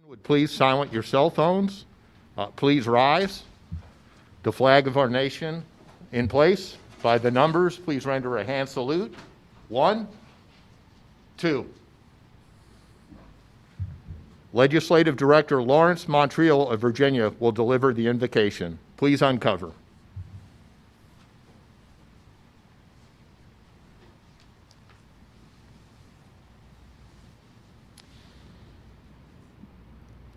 Would please silence your cell phones. Please rise. The flag of our nation in place. By the numbers, please render a hand salute. 1, 2. Legislative Director Lawrence Montreal of Virginia will deliver the invocation. Please uncover.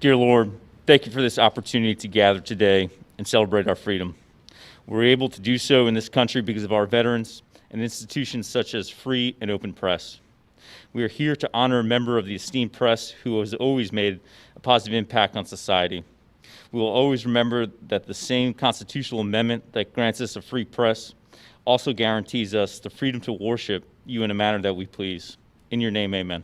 Dear Lord, thank you for this opportunity to gather today and celebrate our freedom. We're able to do so in this country because of our veterans and institutions such as free and open press. We are here to honor a member of the esteemed press who has always made a positive impact on society. We will always remember that the same constitutional amendment that grants us a free press also guarantees us the freedom to worship you in a manner that we please. In your name, amen.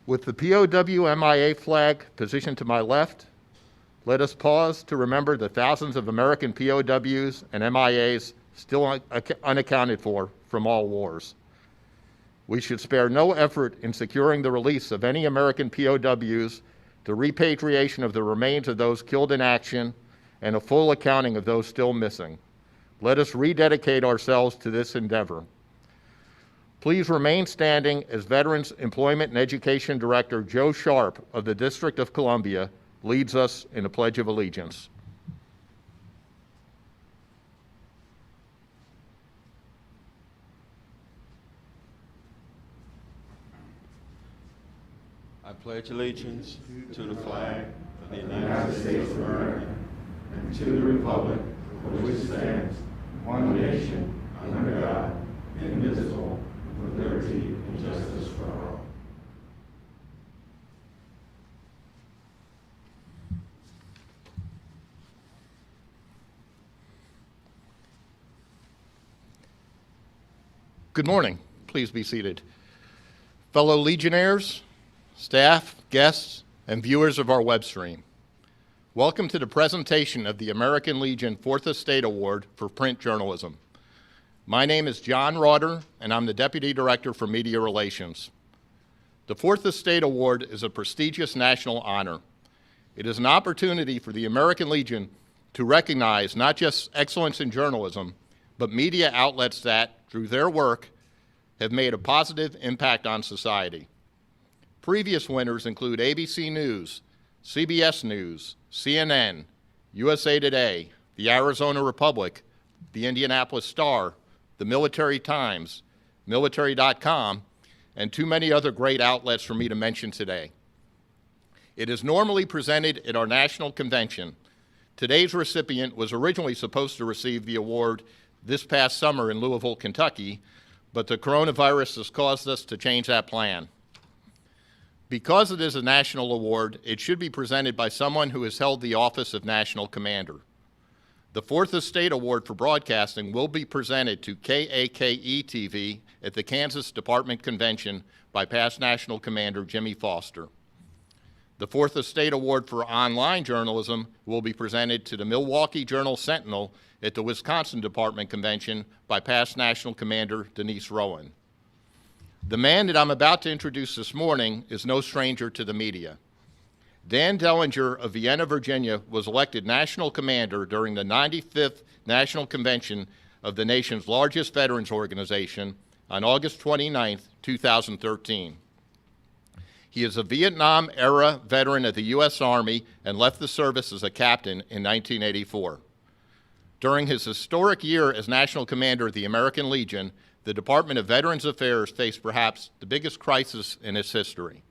With the POW-MIA flag positioned to my left, let us pause to remember the thousands of American POWs and MIAs still unaccounted for from all wars. We should spare no effort in securing the release of any American POWs, the repatriation of the remains of those killed in action, and a full accounting of those still missing. Let us rededicate ourselves to this endeavor. Please remain standing as Veterans Employment and Education Director Joe Sharp of the District of Columbia leads us in the Pledge of Allegiance. I pledge allegiance to the flag of the United States of America and to the republic for which it stands, one nation, under God, indivisible, with liberty and justice for all. Good morning. Please be seated. Fellow Legionnaires, staff, guests, and viewers of our web stream, welcome to the presentation of the American Legion 4th Estate Award for Print Journalism. My name is John Rauder, and I'm the Deputy Director for Media Relations. The 4th Estate Award is a prestigious national honor. It is an opportunity for the American Legion to recognize not just excellence in journalism, but media outlets that, through their work, have made a positive impact on society. Previous winners include ABC News, CBS News, CNN, USA Today, the Arizona Republic, the Indianapolis Star, the Military Times, Military.com, and too many other great outlets for me to mention today. It is normally presented at our national convention. Today's recipient was originally supposed to receive the award this past summer in Louisville, Kentucky, but the coronavirus has caused us to change that plan. Because it is a national award, it should be presented by someone who has held the office of National Commander. The 4th Estate Award for Broadcasting will be presented to KAKE-TV at the Kansas Department Convention by past National Commander Jimmy Foster. The 4th Estate Award for Online Journalism will be presented to the Milwaukee Journal-Sentinel at the Wisconsin Department Convention by past National Commander Denise Rowan. The man that I'm about to introduce this morning is no stranger to the media. Dan Dellinger of Vienna, Virginia, was elected National Commander during the 95th National Convention of the nation's largest veterans organization on August 29, 2013. He is a Vietnam-era veteran of the U.S. Army and left the service as a captain in 1984. During his historic year as National Commander of the American Legion, the Department of Veterans Affairs faced perhaps the biggest crisis in its history.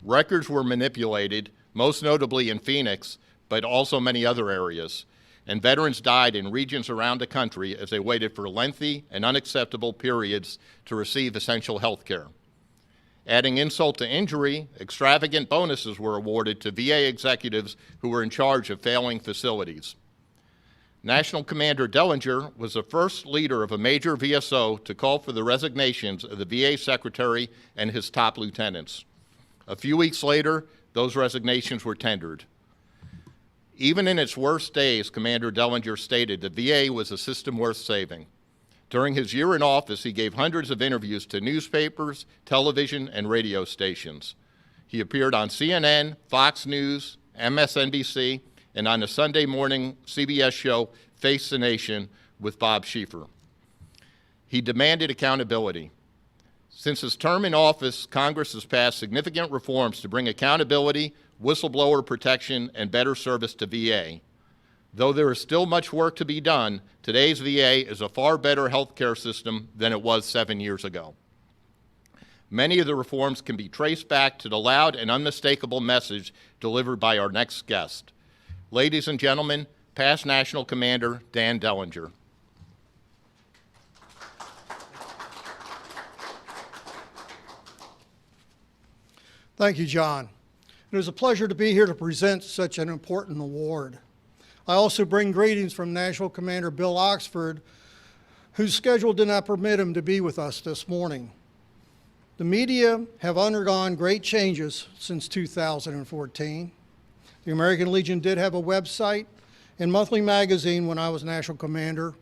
Records were manipulated, most notably in Phoenix, but also many other areas, and veterans died in regions around the country as they waited for lengthy and unacceptable periods to receive essential health care. Adding insult to injury, extravagant bonuses were awarded to VA executives who were in charge of failing facilities. National Commander Dellinger was the first leader of a major VSO to call for the resignations of the VA Secretary and his top lieutenants. A few weeks later, those resignations were tendered. Even in its worst days, Commander Dellinger stated the VA was a system worth saving. During his year in office, he gave hundreds of interviews to newspapers, television, and radio stations. He appeared on CNN, Fox News, MSNBC, and on the Sunday morning CBS show Face the Nation with Bob Schieffer. He demanded accountability. Since his term in office, Congress has passed significant reforms to bring accountability, whistleblower protection, and better service to VA. Though there is still much work to be done, today's VA is a far better healthcare system than it was 7 years ago. Many of the reforms can be traced back to the loud and unmistakable message delivered by our next guest. Ladies and gentlemen, past National Commander Dan Dellinger. Thank you, John. It is a pleasure to be here to present such an important award. I also bring greetings from National Commander Bill Oxford, whose schedule did not permit him to be with us this morning. The media have undergone great changes since 2014. The American Legion did have a website and monthly magazine when I was National Commander,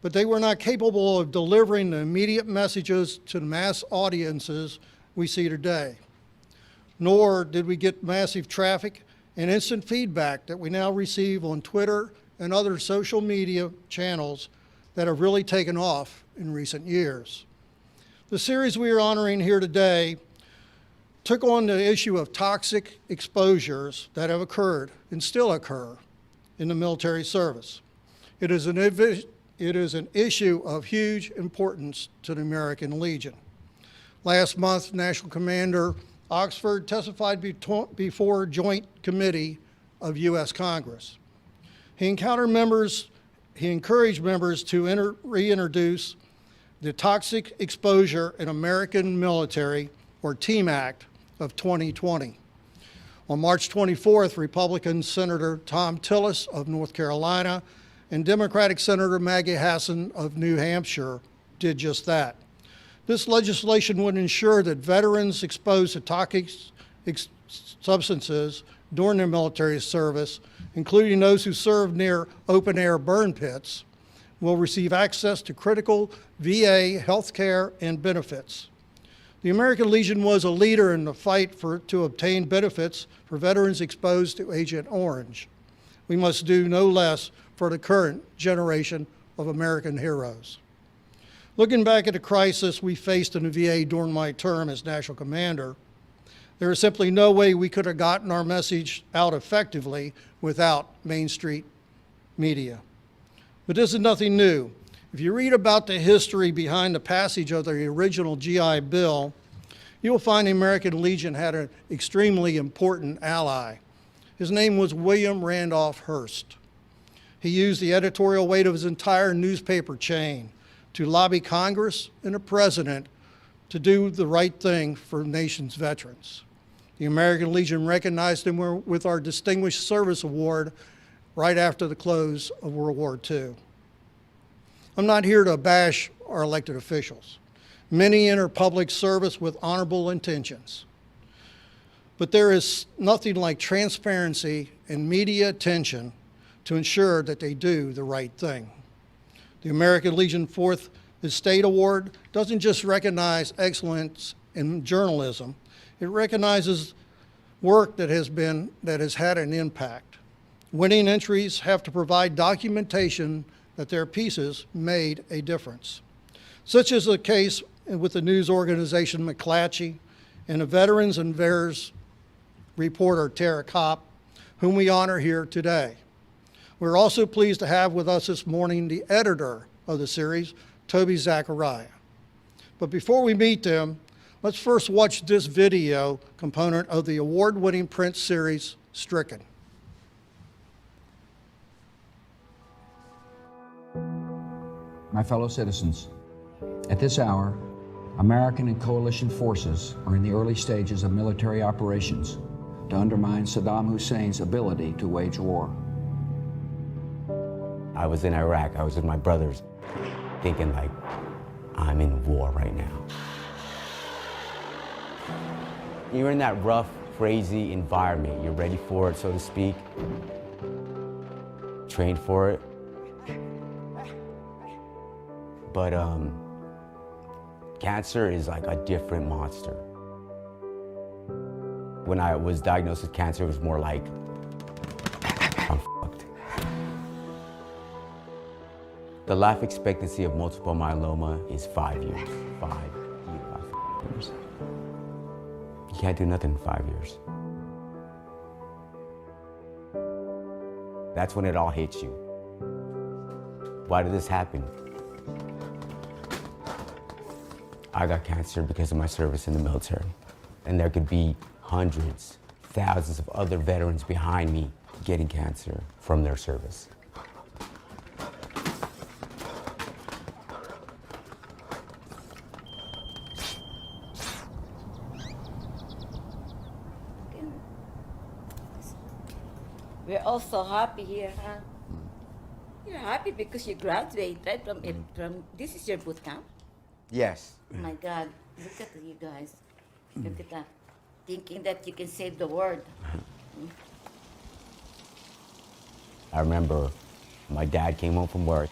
but they were not capable of delivering the immediate messages to the mass audiences we see today. Nor did we get massive traffic and instant feedback that we now receive on Twitter and other social media channels that have really taken off in recent years. The series we are honoring here today took on the issue of toxic exposures that have occurred and still occur in the military service. It is an issue of huge importance to the American Legion. Last month, National Commander Oxford testified before a joint committee of U.S. Congress. He encouraged members to reintroduce the Toxic Exposure in American Military, or TEAM Act, of 2020. On March 24th, Republican Senator Tom Tillis of North Carolina and Democratic Senator Maggie Hassan of New Hampshire did just that. This legislation would ensure that veterans exposed to toxic substances during their military service, including those who served near open-air burn pits, will receive access to critical VA health care and benefits. The American Legion was a leader in the fight to obtain benefits for veterans exposed to Agent Orange. We must do no less for the current generation of American heroes. Looking back at the crisis we faced in the VA during my term as National Commander, there is simply no way we could have gotten our message out effectively without Main Street media. But this is nothing new. If you read about the history behind the passage of the original GI Bill, you will find the American Legion had an extremely important ally. His name was William Randolph Hearst. He used the editorial weight of his entire newspaper chain to lobby Congress and the President to do the right thing for the nation's veterans. The American Legion recognized him with our Distinguished Service Award right after the close of World War II. I'm not here to bash our elected officials. Many enter public service with honorable intentions. But there is nothing like transparency and media attention to ensure that they do the right thing. The American Legion Fourth Estate Award doesn't just recognize excellence in journalism, it recognizes work that has had an impact. Winning entries have to provide documentation that their pieces made a difference. Such is the case with the news organization McClatchy and the Veterans and VAERS reporter Tara Copp, whom we honor here today. We're also pleased to have with us this morning the editor of the series, Toby Zachariah. But before we meet them, let's first watch this video component of the award-winning print series, Stricken. My fellow citizens, at this hour, American and coalition forces are in the early stages of military operations to undermine Saddam Hussein's ability to wage war. I was in Iraq, I was with my brothers, thinking like, I'm in war right now. You're in that rough, crazy environment. You're ready for it, so to speak. trained for it. But cancer is like a different monster. When I was diagnosed with cancer, it was more like, I'm fucked. The life expectancy of multiple myeloma is 5 years. 5 years. You can't do nothing in 5 years. That's when it all hits you. Why did this happen? I got cancer because of my service in the military. And there could be hundreds, thousands of other veterans behind me getting cancer from their service. We're all so happy here, huh? You're happy because you graduated right from this is your boot camp? Yes. Oh my God, look at you guys. Look at that. Thinking that you can save the world. I remember my dad came home from work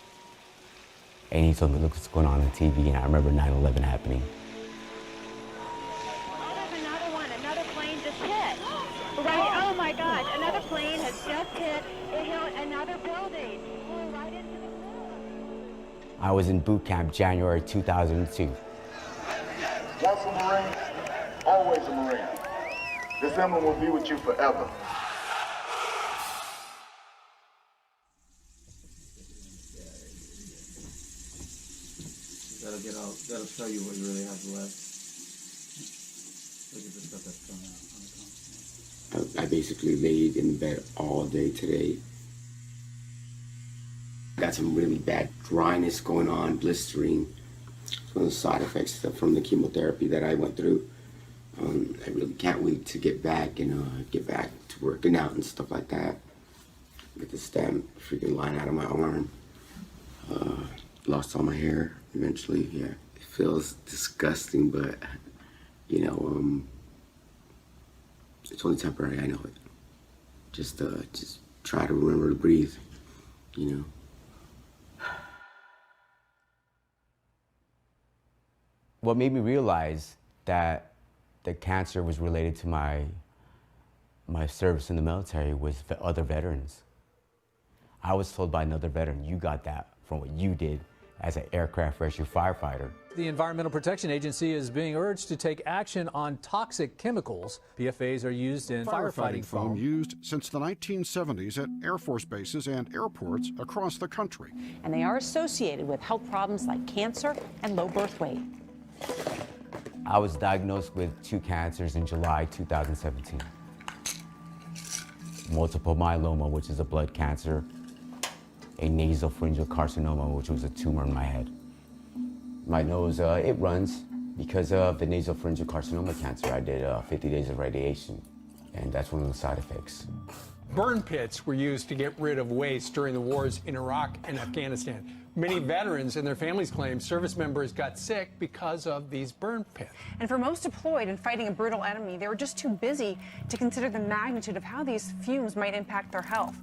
and he told me, look what's going on TV, and I remember 9/11 happening. Another plane just hit. Right, oh my God, another plane has just hit another building. Right into the floor. I was in boot camp January 2002. Once a Marine, always a Marine. This emblem will be with you forever. That'll show you what you really have left. Look at the stuff that's coming out. I basically laid in bed all day today. Got some really bad dryness going on, blistering. It's one of the side effects from the chemotherapy that I went through. I really can't wait to get back and get back to working out and stuff like that. Get the stem freaking line out of my arm. Lost all my hair eventually, yeah. It feels disgusting, but you know, it's only temporary, I know it. Just try to remember to breathe, you know. What made me realize that the cancer was related to my service in the military was the other veterans. I was told by another veteran, you got that from what you did as an aircraft rescue firefighter. The Environmental Protection Agency is being urged to take action on toxic chemicals. PFAs are used in firefighting foam. Used since the 1970s at Air Force bases and airports across the country. And they are associated with health problems like cancer and low birth weight. I was diagnosed with 2 cancers in July 2017. Multiple myeloma, which is a blood cancer, a nasopharyngeal carcinoma, which was a tumor in my head. My nose, it runs because of the nasopharyngeal carcinoma cancer. I did 50 days of radiation, and that's one of the side effects. Burn pits were used to get rid of waste during the wars in Iraq and Afghanistan. Many veterans and their families claim service members got sick because of these burn pits. And for most deployed and fighting a brutal enemy, they were just too busy to consider the magnitude of how these fumes might impact their health.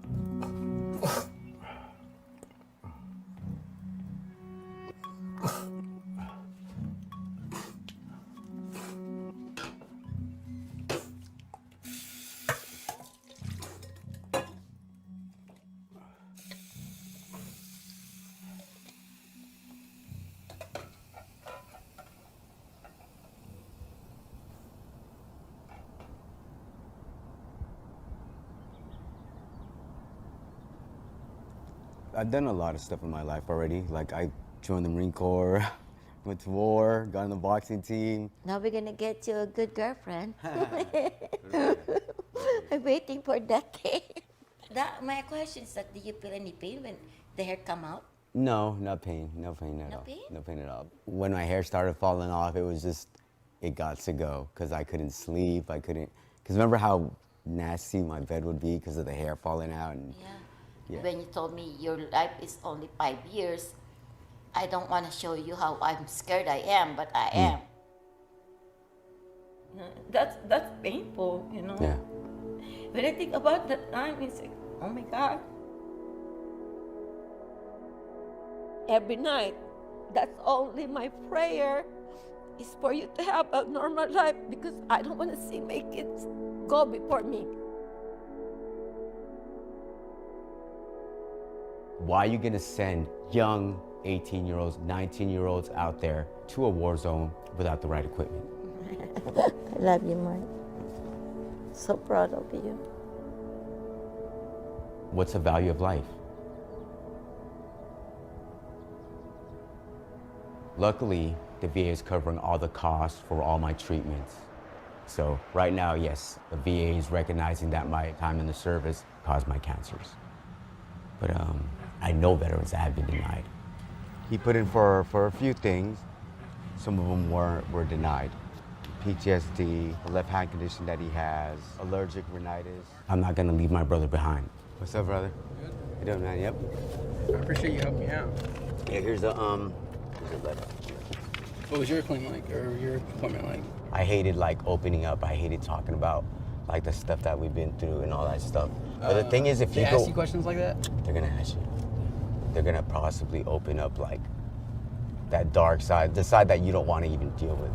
I've done a lot of stuff in my life already. Like I joined the Marine Corps, went to war, got on the boxing team. Now we're gonna get you a good girlfriend. I'm waiting for that day. My question is that, do you feel any pain when the hair come out? No, not pain. No pain at all. No pain at all. When my hair started falling off, it was just, it got to go because I couldn't sleep. Because remember how nasty my bed would be because of the hair falling out? And, yeah. When you told me your life is only 5 years, I don't want to show you how I'm scared I am, but I am. That's painful, you know. Yeah. When I think about that time, it's like, oh my God. every night. That's only my prayer, is for you to have a normal life, because I don't want to see my kids go before me. Why are you gonna send young 18-year-olds, 19-year-olds out there to a war zone without the right equipment? I love you, Mike. So proud of you. What's the value of life? Luckily, the VA is covering all the costs for all my treatments. So right now, yes, the VA is recognizing that my time in the service caused my cancers. But I know veterans that have been denied. He put in for a few things. Some of them were denied. PTSD, a left hand condition that he has, allergic rhinitis. I'm not gonna leave my brother behind. What's up, brother? Good. You doing, man? Yep. I appreciate you helping me out. Yeah, here's a letter. What was your claim like, or your appointment like? I hated like opening up. I hated talking about like the stuff that we've been through and all that stuff. But the thing is, if you They ask you questions like that? they're gonna ask you. They're gonna possibly open up like that dark side, the side that you don't want to even deal with.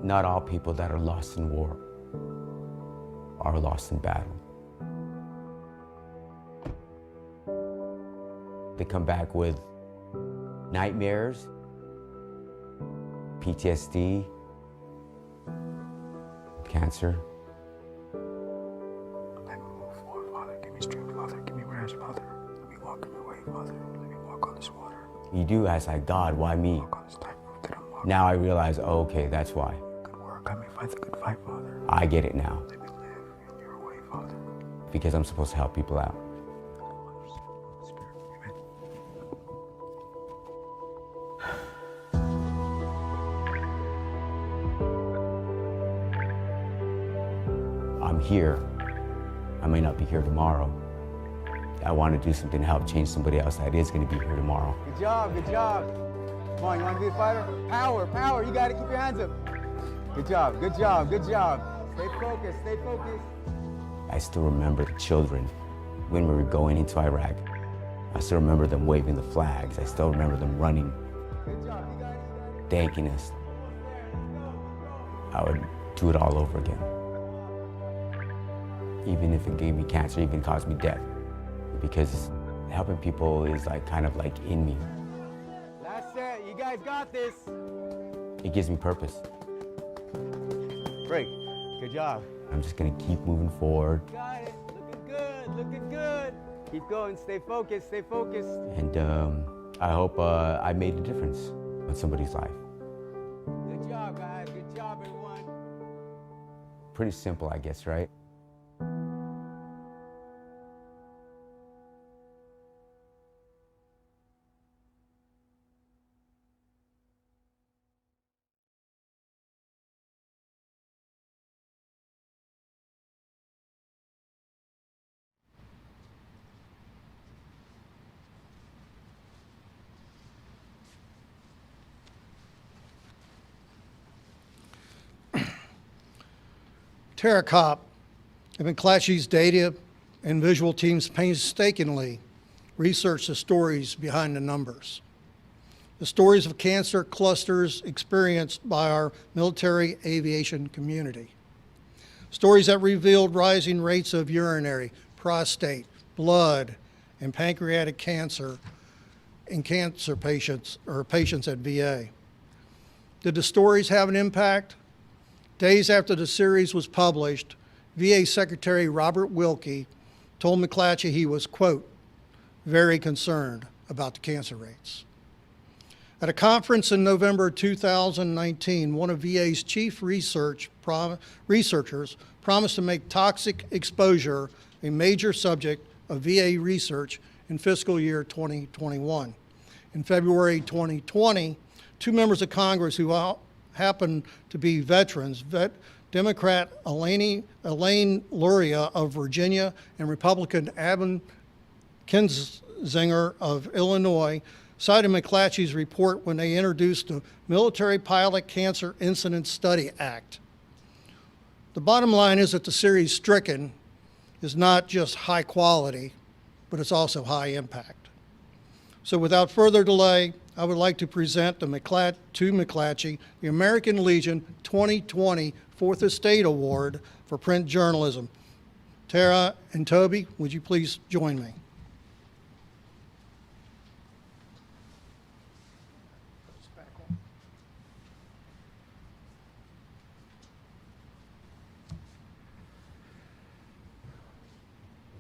Not all people that are lost in war are lost in battle. They come back with nightmares, PTSD, cancer. Let me move forward, Father. Give me strength, Father. Give me rest, Father. Let me walk in your way, Father. Let me walk on this water. You do ask, like, God, why me? Walk on this tightrope that I'm walking. Now I realize, oh, okay, that's why. Good work. Let me fight the good fight, Father. I get it now. Let me live in your way, Father. Because I'm supposed to help people out. Spirit, amen. I'm here. I may not be here tomorrow. I want to do something to help change somebody else that is going to be here tomorrow. Good job, good job. Come on, you want to be a fighter? Power, power, you got to keep your hands up. Good job, good job, good job. Stay focused, stay focused. I still remember the children when we were going into Iraq. I still remember them waving the flags. I still remember them running, Good job, you got it. thanking us. I would do it all over again. Even if it gave me cancer, even caused me death. Because helping people is like kind of like in me. That's it, you guys got this. It gives me purpose. Break, good job. I'm just gonna keep moving forward. Got it, looking good, looking good. Keep going, stay focused, stay focused. And I hope I made a difference in somebody's life. Good job, guys, good job, everyone. Pretty simple, I guess, right? Tara Copp and McClatchy's data and visual teams painstakingly researched the stories behind the numbers. The stories of cancer clusters experienced by our military aviation community. Stories that revealed rising rates of urinary, prostate, blood, and pancreatic cancer in cancer patients or patients at VA. Did the stories have an impact? Days after the series was published, VA Secretary Robert Wilkie told McClatchy he was, quote, very concerned about the cancer rates. At a conference in November 2019, one of VA's chief researchers promised to make toxic exposure a major subject of VA research in fiscal year 2021. In February 2020, two members of Congress who happened to be veterans, Democrat Elaine Luria of Virginia and Republican Adam Kinzinger of Illinois, cited McClatchy's report when they introduced the Military Pilot Cancer Incident Study Act. The bottom line is that the series STRICKEN is not just high quality, but it's also high impact. So without further delay, I would like to present to McClatchy the American Legion 2020 Fourth Estate Award for Print Journalism. Tara and Toby, would you please join me?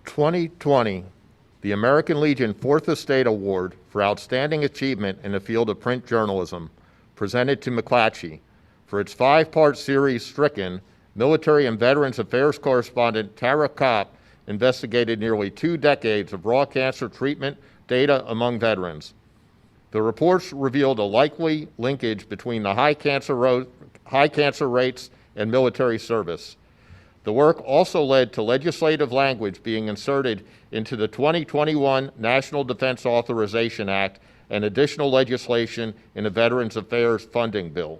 "2020, the American Legion Fourth Estate Award for Outstanding Achievement in the Field of Print Journalism, presented to McClatchy for its 5-part series Stricken. Military and Veterans Affairs correspondent Tara Copp investigated nearly 2 decades of raw cancer treatment data among veterans. The reports revealed a likely linkage between the high cancer rates and military service. The work also led to legislative language being inserted into the 2021 National Defense Authorization Act and additional legislation in the Veterans Affairs Funding Bill.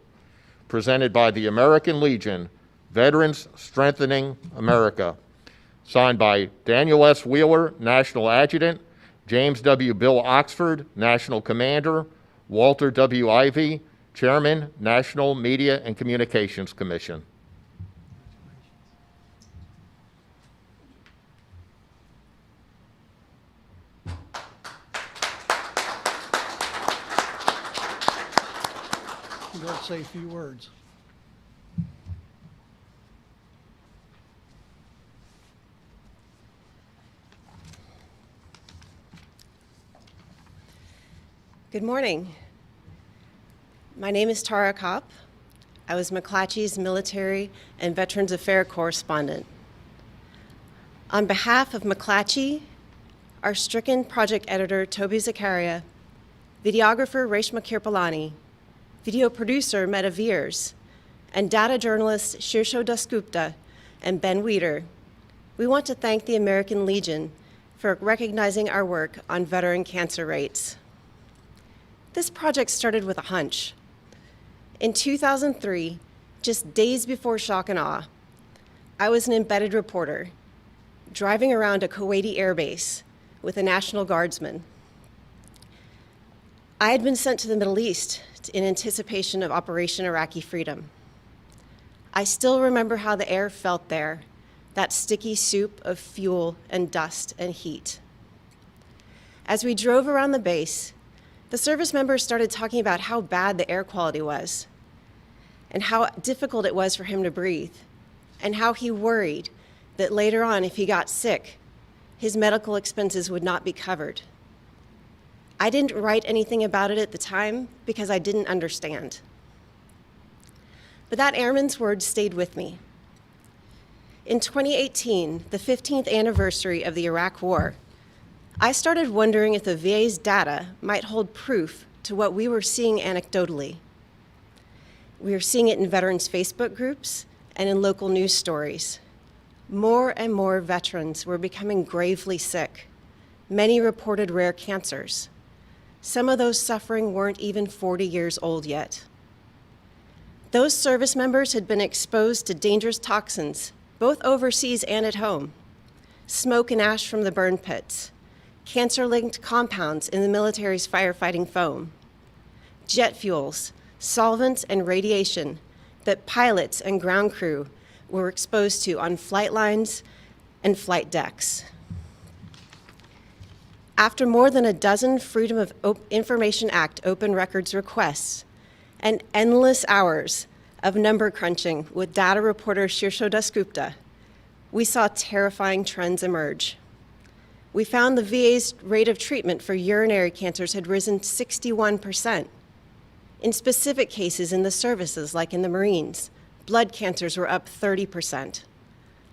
Presented by the American Legion, Veterans Strengthening America. Signed by Daniel S. Wheeler, National Adjutant, James W. Bill Oxford, National Commander, Walter W. Ivey, Chairman, National Media and Communications Commission. You'd like to say a few words. Good morning. My name is Tara Copp. I was McClatchy's Military and Veterans Affairs correspondent. On behalf of McClatchy, our Stricken project editor, Toby Zakaria, videographer, Reshma Kirpalani, video producer, Meta Veers, and data journalists, Shirsho Dasgupta and Ben Weeder, we want to thank the American Legion for recognizing our work on veteran cancer rates. This project started with a hunch. In 2003, just days before shock and awe, I was an embedded reporter driving around a Kuwaiti airbase with a National Guardsman. I had been sent to the Middle East in anticipation of Operation Iraqi Freedom. I still remember how the air felt there, that sticky soup of fuel and dust and heat. As we drove around the base, the service members started talking about how bad the air quality was and how difficult it was for him to breathe and how he worried that later on, if he got sick, his medical expenses would not be covered. I didn't write anything about it at the time because I didn't understand. But that airman's words stayed with me. In 2018, the 15th anniversary of the Iraq War, I started wondering if the VA's data might hold proof to what we were seeing anecdotally. We were seeing it in veterans' Facebook groups and in local news stories. More and more veterans were becoming gravely sick. Many reported rare cancers. Some of those suffering weren't even 40 years old yet. Those service members had been exposed to dangerous toxins, both overseas and at home. Smoke and ash from the burn pits, cancer-linked compounds in the military's firefighting foam, jet fuels, solvents, and radiation that pilots and ground crew were exposed to on flight lines and flight decks. After more than a dozen Freedom of Information Act open records requests and endless hours of number crunching with data reporter Shirsho Dasgupta, we saw terrifying trends emerge. We found the VA's rate of treatment for urinary cancers had risen 61%. In specific cases in the services, like in the Marines, blood cancers were up 30%.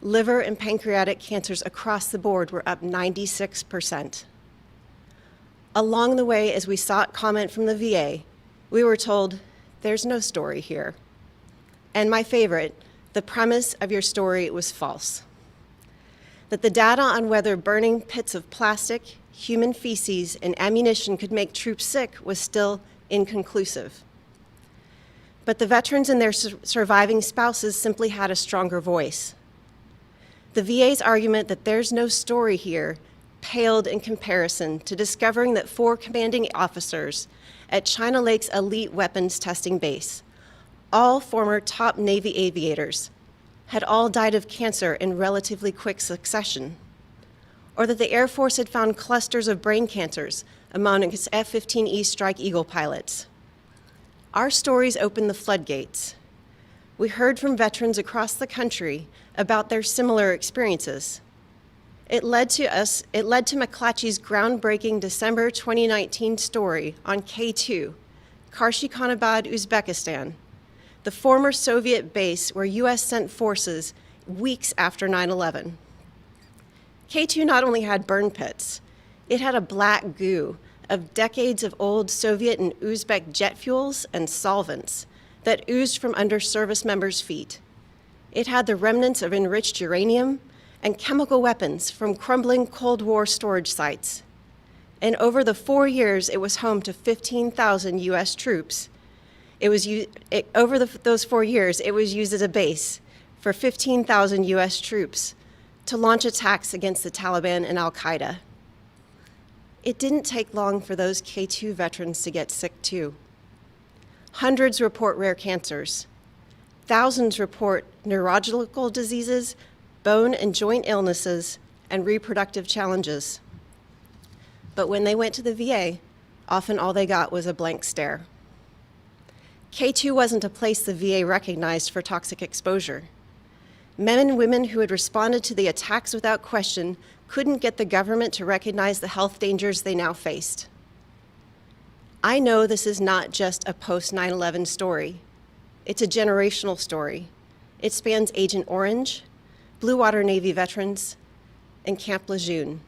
Liver and pancreatic cancers across the board were up 96%. Along the way, as we sought comment from the VA, we were told, there's no story here. And my favorite, the premise of your story was false. That the data on whether burning pits of plastic, human feces, and ammunition could make troops sick was still inconclusive. But the veterans and their surviving spouses simply had a stronger voice. The VA's argument that there's no story here paled in comparison to discovering that 4 commanding officers at China Lake's elite weapons testing base, all former top Navy aviators, had all died of cancer in relatively quick succession, or that the Air Force had found clusters of brain cancers among its F-15E Strike Eagle pilots. Our stories opened the floodgates. We heard from veterans across the country about their similar experiences. It led to McClatchy's groundbreaking December 2019 story on K2, Karshi-Khanabad, Uzbekistan, the former Soviet base where US sent forces weeks after 9/11. K2 not only had burn pits, it had a black goo of decades of old Soviet and Uzbek jet fuels and solvents that oozed from under service members' feet. It had the remnants of enriched uranium and chemical weapons from crumbling Cold War storage sites. And over the 4 years it was home to 15,000 US troops, those 4 years, it was used as a base for 15,000 US troops to launch attacks against the Taliban and Al-Qaeda. It didn't take long for those K2 veterans to get sick too. Hundreds report rare cancers. Thousands report neurological diseases, bone and joint illnesses, and reproductive challenges. But when they went to the VA, often all they got was a blank stare. K2 wasn't a place the VA recognized for toxic exposure. Men and women who had responded to the attacks without question couldn't get the government to recognize the health dangers they now faced. I know this is not just a post-9/11 story. It's a generational story. It spans Agent Orange, Blue Water Navy veterans, and Camp Lejeune.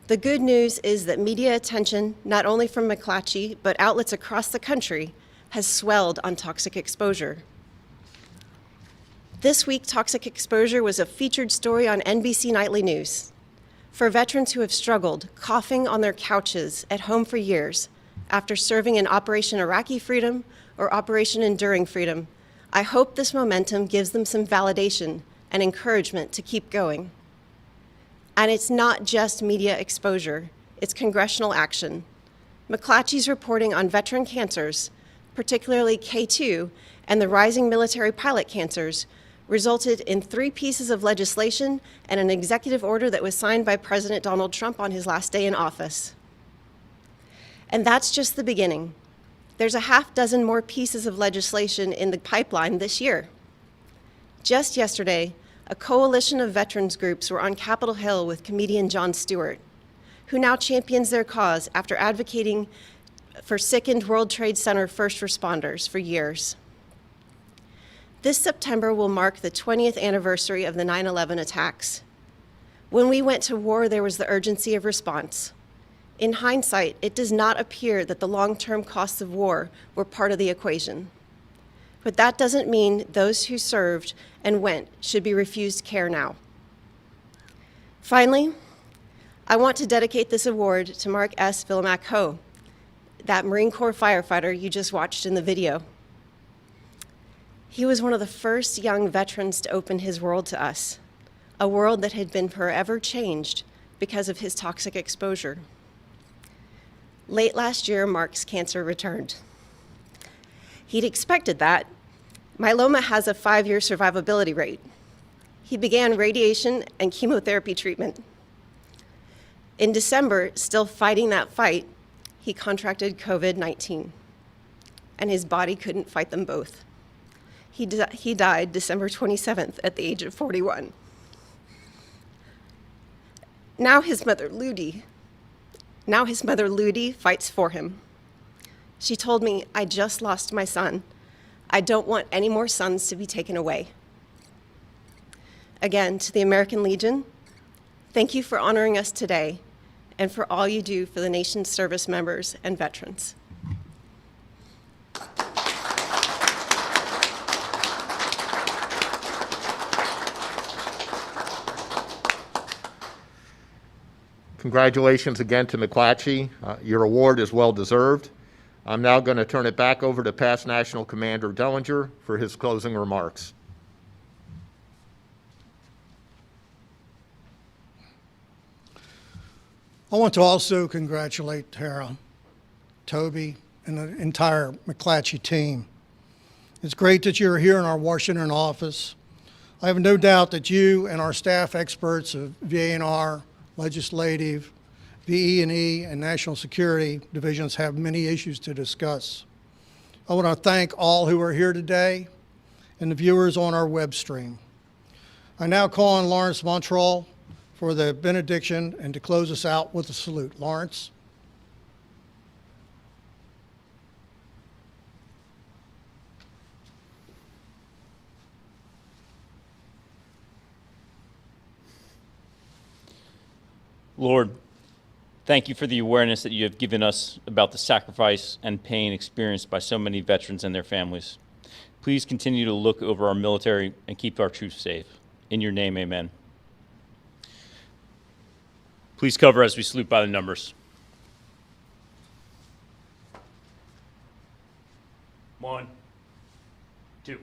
The good news is that media attention, not only from McClatchy, but outlets across the country, has swelled on toxic exposure. This week, toxic exposure was a featured story on NBC Nightly News. For veterans who have struggled, coughing on their couches at home for years, after serving in Operation Iraqi Freedom or Operation Enduring Freedom, I hope this momentum gives them some validation and encouragement to keep going. And it's not just media exposure, it's congressional action. McClatchy's reporting on veteran cancers, particularly K2 and the rising military pilot cancers, resulted in 3 pieces of legislation and an executive order that was signed by President Donald Trump on his last day in office. And that's just the beginning. There's a half dozen more pieces of legislation in the pipeline this year. Just yesterday, a coalition of veterans groups were on Capitol Hill with comedian Jon Stewart, who now champions their cause after advocating for sickened World Trade Center first responders for years. This September will mark the 20th anniversary of the 9/11 attacks. When we went to war, there was the urgency of response. In hindsight, it does not appear that the long-term costs of war were part of the equation. But that doesn't mean those who served and went should be refused care now. Finally, I want to dedicate this award to Mark S. VILLAMAC Ho, that Marine Corps firefighter you just watched in the video. He was one of the first young veterans to open his world to us, a world that had been forever changed because of his toxic exposure. Late last year, Mark's cancer returned. He'd expected that. Myeloma has a 5-year survivability rate. He began radiation and chemotherapy treatment. In December, still fighting that fight, he contracted COVID-19, and his body couldn't fight them both. He died December 27th at the age of 41. Now his mother, Ludi, fights for him. She told me, "I just lost my son. I don't want any more sons to be taken away." Again, to the American Legion, thank you for honoring us today and for all you do for the nation's service members and veterans. Congratulations again to McClatchy. Your award is well deserved. I'm now going to turn it back over to Past National Commander Dellinger for his closing remarks. I want to also congratulate Tara, Toby, and the entire McClatchy team. It's great that you're here in our Washington office. I have no doubt that you and our staff experts of VA&R, Legislative, VE&E, and National Security divisions have many issues to discuss. I want to thank all who are here today and the viewers on our web stream. I now call on Lawrence Montrell for the benediction and to close us out with a salute. Lawrence. Lord, thank you for the awareness that you have given us about the sacrifice and pain experienced by so many veterans and their families. Please continue to look over our military and keep our troops safe. In your name, amen. Please cover as we salute by the numbers. 1, 2.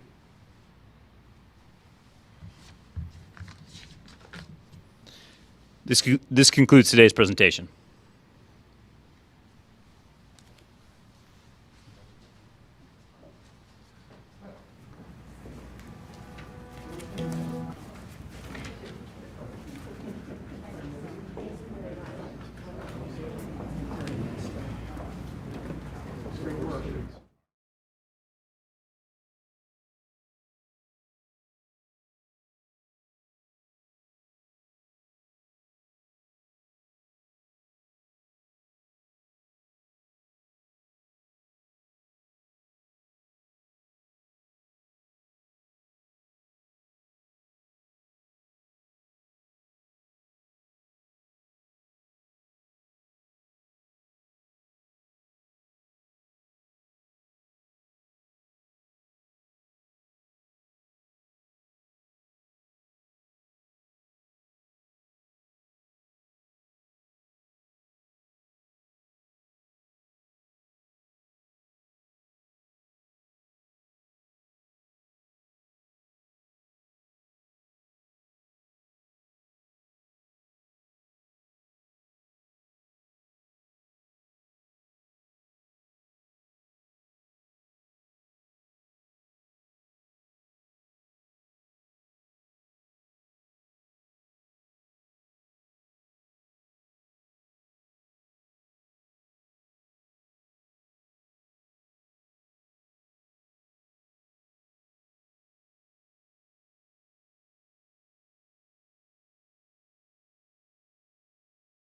This concludes today's presentation.